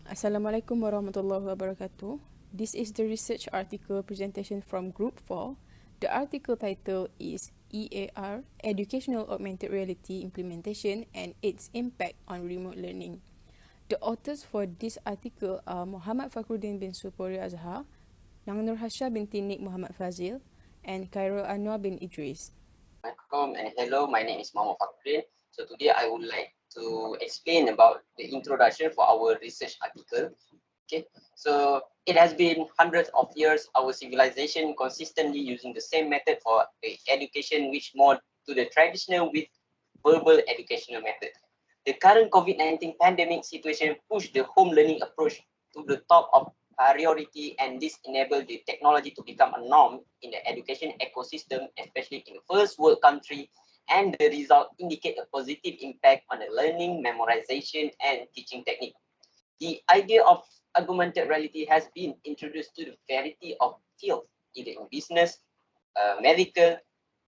Assalamualaikum warahmatullahi wabarakatuh. This is the research article presentation from Group 4. The article title is EAR, Educational Augmented Reality Implementation and its Impact on Remote Learning. The authors for this article are Muhammad Fakhruddin bin Supuri Azhar, Nang Nurhasha binti Nik Muhammad Fazil, and Khairul Anwar bin Idris. Welcome and hello, my name is Muhammad Fakhruddin. So today I would like to explain about the introduction for our research article. Okay, so it has been hundreds of years, our civilization consistently using the same method for the education, which more to the traditional with verbal educational method. The current COVID-19 pandemic situation pushed the home learning approach to the top of priority, and this enabled the technology to become a norm in the education ecosystem, especially in the first world country, and the result indicate a positive impact on the learning, memorization, and teaching technique. The idea of augmented reality has been introduced to the variety of fields, either in business, medical,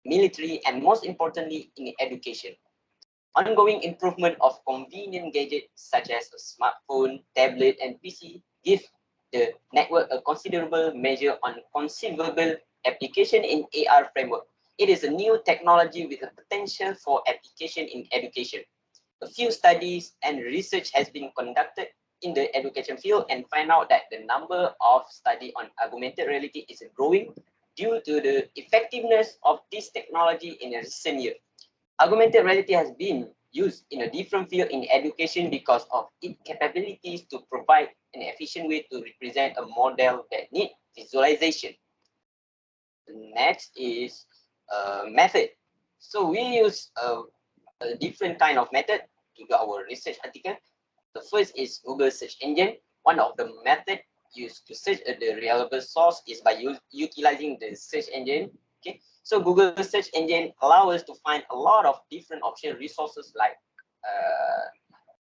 military, and most importantly, in education. Ongoing improvement of convenient gadgets such as a smartphone, tablet, and PC give the network a considerable measure on conceivable application in AR framework. It is a new technology with a potential for application in education. A few studies and research has been conducted in the education field and find out that the number of study on augmented reality is growing due to the effectiveness of this technology in a recent year. Augmented reality has been used in a different field in education because of its capabilities to provide an efficient way to represent a model that needs visualization. The next is method. So we use a different kind of method to do our research article. The first is Google search engine. One of the method used to search the reliable source is by utilizing the search engine. Okay, so Google search engine allow us to find a lot of different option resources like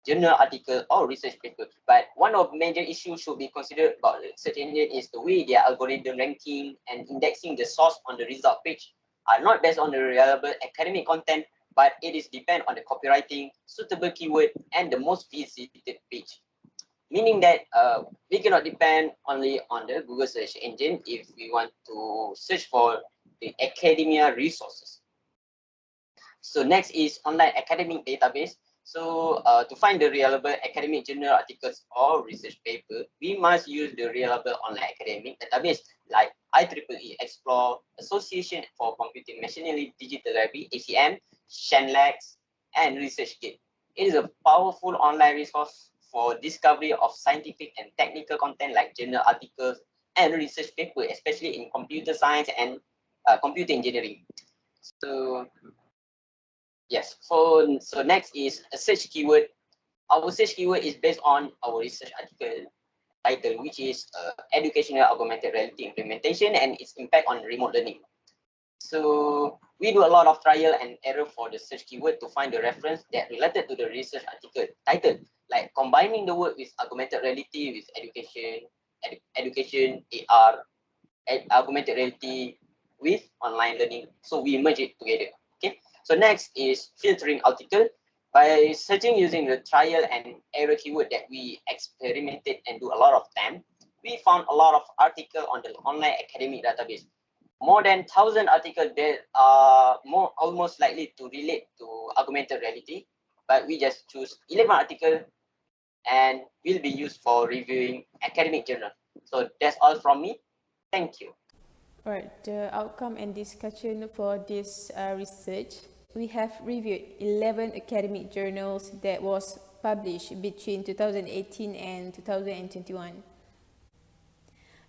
journal article or research paper. But one of major issues should be considered about the search engine is the way their algorithm ranking and indexing the source on the result page are not based on the reliable academic content, but it is depend on the copywriting, suitable keyword, and the most visited page. Meaning that we cannot depend only on the Google search engine if we want to search for the academia resources. So next is online academic database. So to find the reliable academic journal articles or research paper, we must use the reliable online academic database like IEEE Explore, Association for Computing Machinery Digital Library, ACM, Shanlex, and ResearchGate. It is a powerful online resource for discovery of scientific and technical content like journal articles and research paper, especially in computer science and computer engineering. So yes, so next is a search keyword. Our search keyword is based on our research article title, which is Educational Augmented Reality Implementation and its Impact on Remote Learning. So we do a lot of trial and error for the search keyword to find the reference that related to the research article title, like combining the word with augmented reality with education, AR, augmented reality with online learning. So we merge it together. Okay. So next is filtering article. By searching using the trial and error keyword that we experimented and do a lot of time, we found a lot of article on the online academic database. More than 1,000 articles that are more almost likely to relate to augmented reality, but we just choose 11 articles and will be used for reviewing academic journal. So that's all from me. Thank you. Alright, the outcome and discussion for this research. We have reviewed 11 academic journals that was published between 2018 and 2021.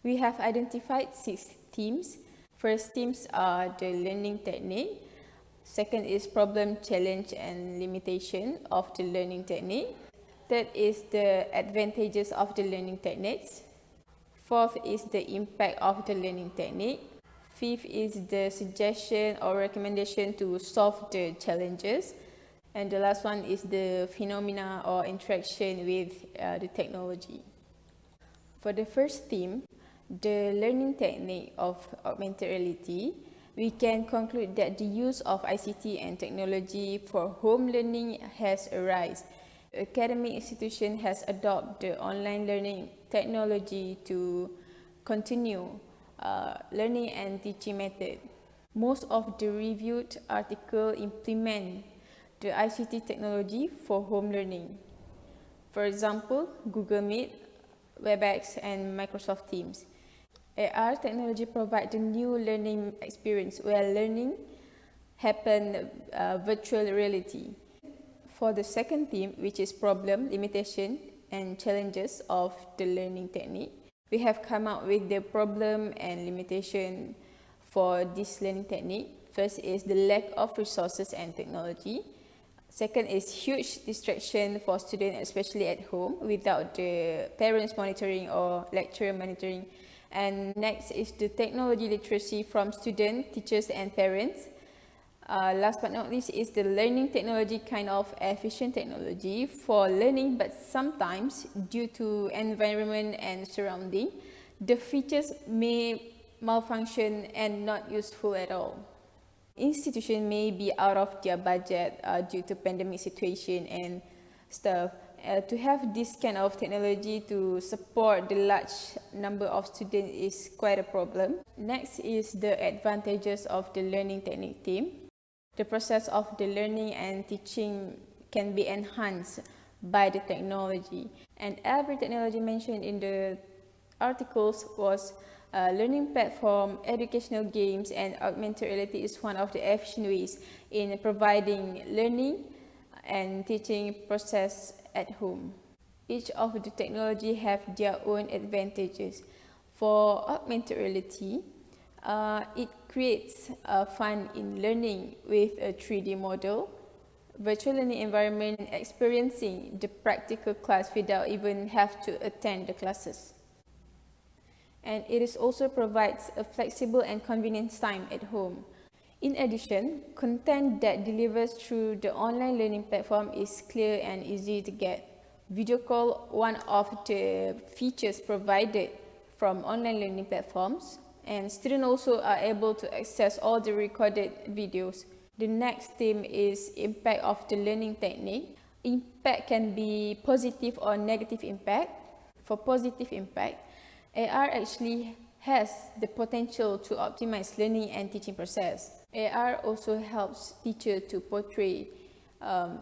We have identified 6 themes. First themes are the learning technique. Second is problem, challenge, and limitation of the learning technique. Third is the advantages of the learning techniques. Fourth is the impact of the learning technique. Fifth is the suggestion or recommendation to solve the challenges. And the last one is the phenomena or interaction with the technology. For the first theme, the learning technique of augmented reality, we can conclude that the use of ICT and technology for home learning has arisen academic institution has adopted the online learning technology to continue learning and teaching method. Most of the reviewed articles implement the ICT technology for home learning. For example, Google Meet, WebEx, and Microsoft Teams. AR technology provides a new learning experience where learning happens virtual reality. For the second theme, which is problem, limitation, and challenges of the learning technique, we have come up with the problem and limitation for this learning technique. First is the lack of resources and technology. Second is huge distraction for students, especially at home, without the parents monitoring or lecturer monitoring. And next is the technology literacy from students, teachers, and parents. Last but not least is the learning technology kind of efficient technology for learning, but sometimes due to environment and surrounding, the features may malfunction and not useful at all. Institution may be out of their budget due to pandemic situation and stuff. To have this kind of technology to support the large number of students is quite a problem. Next is the advantages of the learning technique team. The process of the learning and teaching can be enhanced by the technology. And every technology mentioned in the articles was learning platform, educational games, and augmented reality is one of the efficient ways in providing learning and teaching process at home. Each of the technology have their own advantages. For augmented reality, it creates fun in learning with a 3D model, virtual learning environment, experiencing the practical class without even have to attend the classes. And it is also provides a flexible and convenient time at home. In addition, content that delivers through the online learning platform is clear and easy to get. Video call, one of the features provided from online learning platforms, and students also are able to access all the recorded videos. The next theme is impact of the learning technique. Impact can be positive or negative impact. For positive impact, AR actually has the potential to optimize learning and teaching process. AR also helps teachers to portray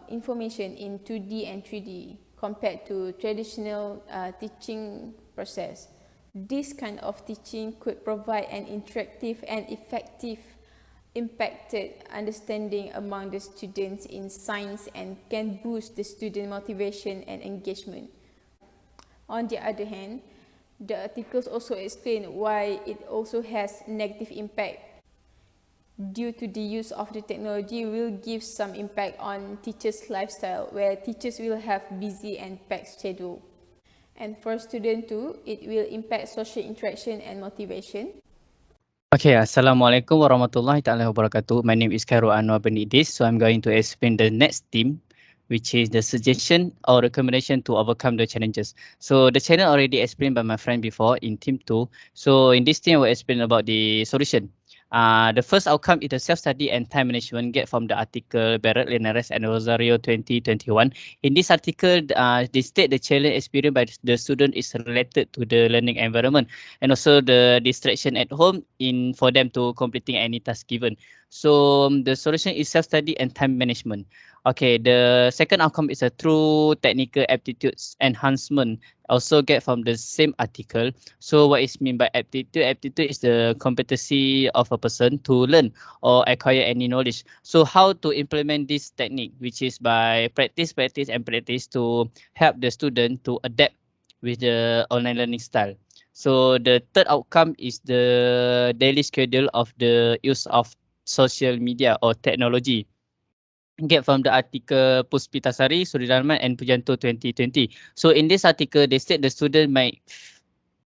information in 2D and 3D compared to traditional teaching process. This kind of teaching could provide an interactive and effective impacted understanding among the students in science and can boost the student motivation and engagement. On the other hand, the articles also explain why it also has negative impact. Due to the use of the technology will give some impact on teachers' lifestyle, where teachers will have busy and packed schedule. And for students too, it will impact social interaction and motivation. Okay, Assalamualaikum warahmatullahi taala wabarakatuh. My name is Khairul Anwar bin Idris. So I'm going to explain the next theme, which is the suggestion or recommendation to overcome the challenges. So the channel already explained by my friend before in theme 2. So in this theme, I will explain about the solution. The first outcome is the self-study and time management get from the article Barrett, Linares, and Rosario 2021. In this article, they state the challenge experienced by the student is related to the learning environment and also the distraction at home in for them to completing any task given. So the solution is self-study and time management. Okay, the second outcome is a true technical aptitudes enhancement, also get from the same article. So what is mean by aptitude? Aptitude is the competency of a person to learn or acquire any knowledge. So how to implement this technique, which is by practice to help the student to adapt with the online learning style. So the third outcome is the daily schedule of the use of social media or technology. Get from the article Puspitasari, Suridarman, and Pujanto 2020. So in this article, they said the student might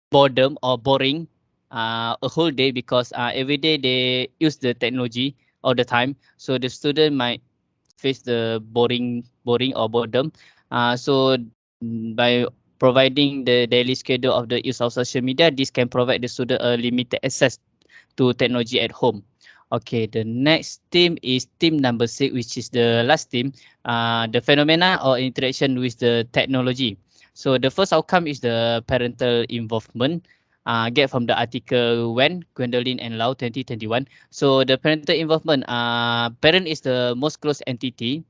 boredom or boring a whole day because every day they use the technology all the time. So the student might face the boring or boredom. So by providing the daily schedule of the use of social media, this can provide the student a limited access to technology at home. Okay, the next theme is theme number 6, which is the last theme, the phenomena or interaction with the technology. So the first outcome is the parental involvement, get from the article When, Gwendolyn and Lau 2021. So the parental involvement, parent is the most close entity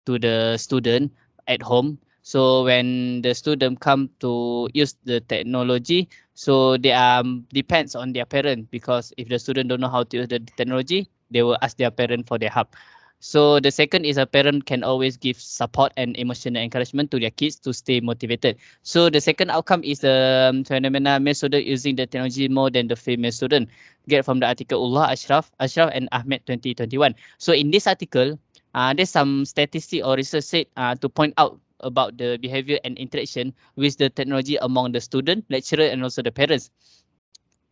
to the student at home. So when the student come to use the technology, so they depends on their parent, because if the student don't know how to use the technology, they will ask their parent for their help. So the second is a parent can always give support and emotional encouragement to their kids to stay motivated. So the second outcome is the phenomena male student using the technology more than the female student. Get from the article Ullah Ashraf and Ahmed 2021. So in this article, there's some statistic or research said to point out about the behavior and interaction with the technology among the student, lecturer, and also the parents.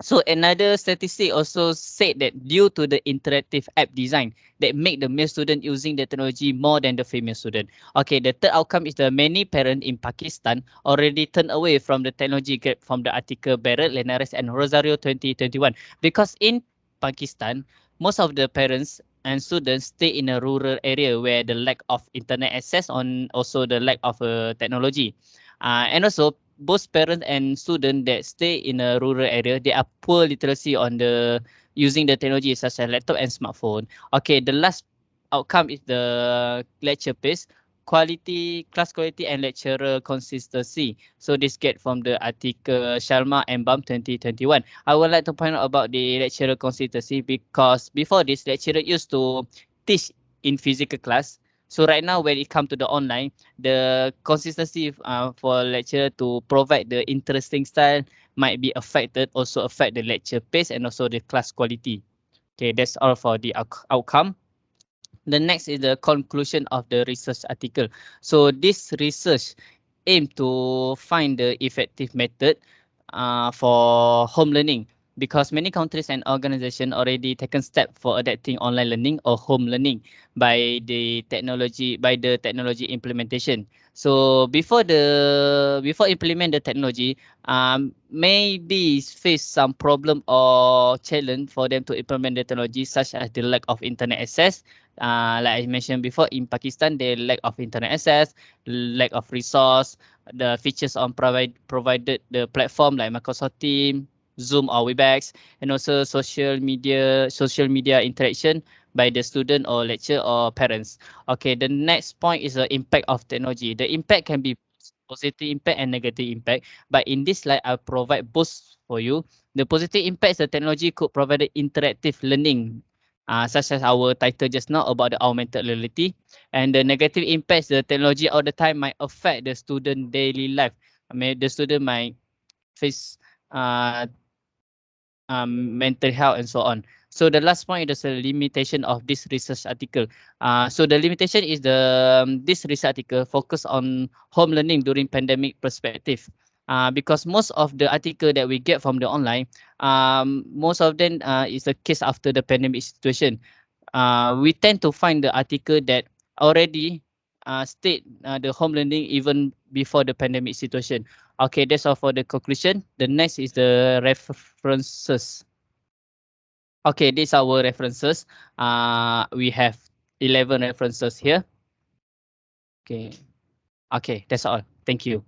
So another statistic also said that due to the interactive app design that make the male student using the technology more than the female student. Okay, the third outcome is the many parents in Pakistan already turned away from the technology get from the article Barrett, Lenares and Rosario 2021, because in Pakistan, most of the parents and students stay in a rural area where the lack of internet access on also the lack of technology. And also both parents and students that stay in a rural area, they are poor literacy on the using the technology such as laptop and smartphone. Okay, the last outcome is the lecture pace, class quality and lecturer consistency. So this get from the article Sharma and Bam 2021. I would like to point out about the lecturer consistency because before this, lecturer used to teach in physical class. So right now, when it comes to the online, the consistency for lecturer to provide the interesting style might be affected, also affect the lecture pace and also the class quality. Okay, that's all for the outcome. The next is the conclusion of the research article. So this research aim to find the effective method for home learning, because many countries and organizations already taken step for adapting online learning or home learning by the technology implementation. So before implement the technology, maybe face some problem or challenge for them to implement the technology, such as the lack of internet access. Like I mentioned before, in Pakistan, the lack of internet access, lack of resource, the features on provided the platform like Microsoft Teams, Zoom or Webex, and also social media interaction by the student or lecturer or parents. Okay, the next point is the impact of technology. The impact can be positive impact and negative impact, but in this slide, I'll provide both for you. The positive impact, the technology could provide interactive learning, such as our title just now about the augmented reality. And the negative impacts, the technology all the time might affect the student daily life. I mean, the student might face uh, mental health and so on. So the last point is the limitation of this research article. So the limitation is this research article focus on home learning during pandemic perspective. Because most of the article that we get from the online, most of them is a case after the pandemic situation. We tend to find the article that already state the home learning even before the pandemic situation. Okay, that's all for the conclusion. The next is the references. Okay, these are our references. We have 11 references here. Okay, okay, that's all. Thank you.